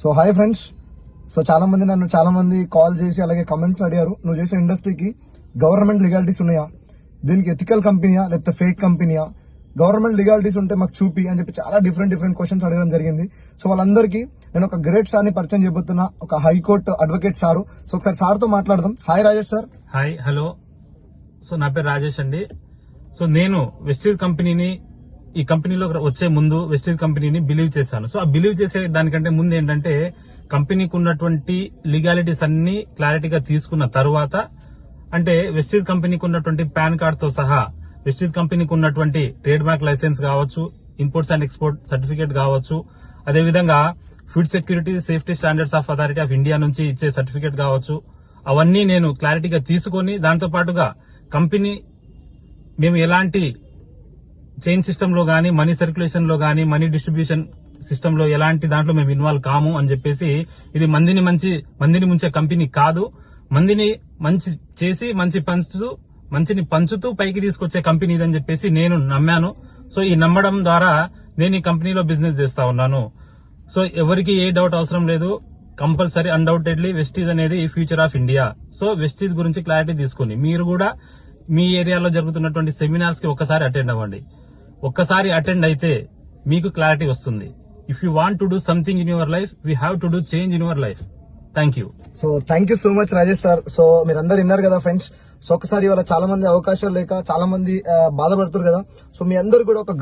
So hi friends. So చాలా మంది call చేసి అలాగే కమెంట్స్ అడిగారు, నువ్వు చేసే ఇండస్ట్రీకి గవర్నమెంట్ లీగాలిటీస్ ఉన్నాయా, దీనికి ఎథికల్ కంపెనీయా లేకపోతే ఫేక్ కంపెనీయా, గవర్నమెంట్ లీగాలిటీస్ ఉంటే మాకు చూపి అని చెప్పి చాలా డిఫరెంట్ క్వశ్చన్స్ అడగడం జరిగింది. సో వాళ్ళందరికీ నేను ఒక గ్రేట్ సార్ ని పరిచయం చేయబోతున్నా, ఒక హైకోర్టు అడ్వకేట్ సారు. సో ఒకసారి సార్ తో మాట్లాడదాం. Hi Rajesh sir. Hi, hello. So నా పేరు రాజేష్ అండి. సో నేను వెస్టీజ్ కంపెనీని, ఈ కంపెనీలో వచ్చే ముందు వెస్టీజ్ కంపెనీని బిలీవ్ చేశాను. సో ఆ బిలీవ్ చేసే దానికంటే ముందు ఏంటంటే కంపెనీకి ఉన్నటువంటి లీగాలిటీస్ అన్ని క్లారిటీగా తీసుకున్న తర్వాత, అంటే వెస్టీజ్ కంపెనీకి ఉన్నటువంటి పాన్ కార్డ్ తో సహా వెస్టీజ్ కంపెనీకి ఉన్నటువంటి ట్రేడ్ మార్క్ లైసెన్స్ కావచ్చు, ఇంపోర్ట్స్ అండ్ ఎక్స్పోర్ట్ సర్టిఫికేట్ కావచ్చు, అదేవిధంగా food security safety standards of authority of India నుంచి ఇచ్చే సర్టిఫికేట్ కావచ్చు, అవన్నీ నేను క్లారిటీగా తీసుకొని, దాంతో పాటుగా కంపెనీ మేము ఎలాంటి చైన్ సిస్టమ్ లో గానీ, మనీ సర్క్యులేషన్ లో గానీ, మనీ డిస్ట్రిబ్యూషన్ సిస్టమ్ లో ఎలాంటి దాంట్లో మేము ఇన్వాల్వ్ కాము అని చెప్పేసి, ఇది మందిని ముంచే కంపెనీ కాదు, మందిని మంచి చేసి మంచిని పంచుతూ పైకి తీసుకొచ్చే కంపెనీ ఇదని చెప్పేసి నేను నమ్మాను. సో ఈ నమ్మడం ద్వారా నేను ఈ కంపెనీలో బిజినెస్ చేస్తా ఉన్నాను. సో ఎవరికి ఏ డౌట్ అవసరం లేదు, కంపల్సరీ అన్డౌటెడ్లీ వెస్టీజ్ అనేది future of India. So Vestige గురించి క్లారిటీ తీసుకుని మీరు కూడా మీ ఏరియాలో జరుగుతున్నటువంటి సెమినార్స్ కి ఒక్కసారి అటెండ్ అవ్వండి. ఒక్కసారి అటెండ్ అయితే మీకు క్లారిటీ వస్తుంది. If you want to do something in your life, we have to do change in your life. Thank you. So thank you so much Rajesh sir. So మీరందరూ విన్నారు కదా ఫ్రెండ్స్. సో ఒకసారి ఇవాళ చాలా మంది అవకాశాలు లేక చాలా మంది బాధపడుతారు కదా. సో మీ అందరు కూడా ఒక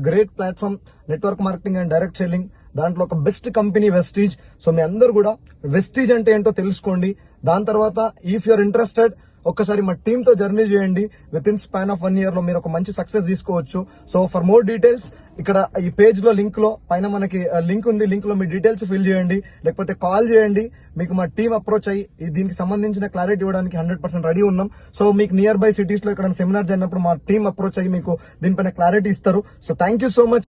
great platform, network marketing and direct selling, దాంట్లో ఒక బెస్ట్ కంపెనీ వెస్టీజ్. సో మీ అందరు కూడా వెస్టీజ్ అంటే ఏంటో తెలుసుకోండి. దాని తర్వాత ఇఫ్ యూఆర్ ఇంట్రెస్టెడ్, ఒక్కసారి మా టీమ్ తో జర్నీ చేయండి. With in span of 1 year లో మీరు ఒక మంచి సక్సెస్ తీసుకోవచ్చు. సో ఫర్ మోర్ డీటెయిల్స్ ఇక్కడ ఈ పేజ్ లో లింక్ లో పైన మనకి లింక్ ఉంది, లింక్ లో మీ డీటెయిల్స్ ఫిల్ చేయండి, లేకపోతే కాల్ చేయండి. మీకు మా టీం అప్రోచ్ అయ్యి దీనికి సంబంధించిన క్లారిటీ ఇవ్వడానికి 100% రెడీ ఉన్నాం. సో మీకు నియర్ బై సిటీస్ లో ఇక్కడ సెమినార్ జరిగినప్పుడు మా టీం అప్రోచ్ అయ్యి మీకు దీనిపైన క్లారిటీ ఇస్తారు. So thank you so much.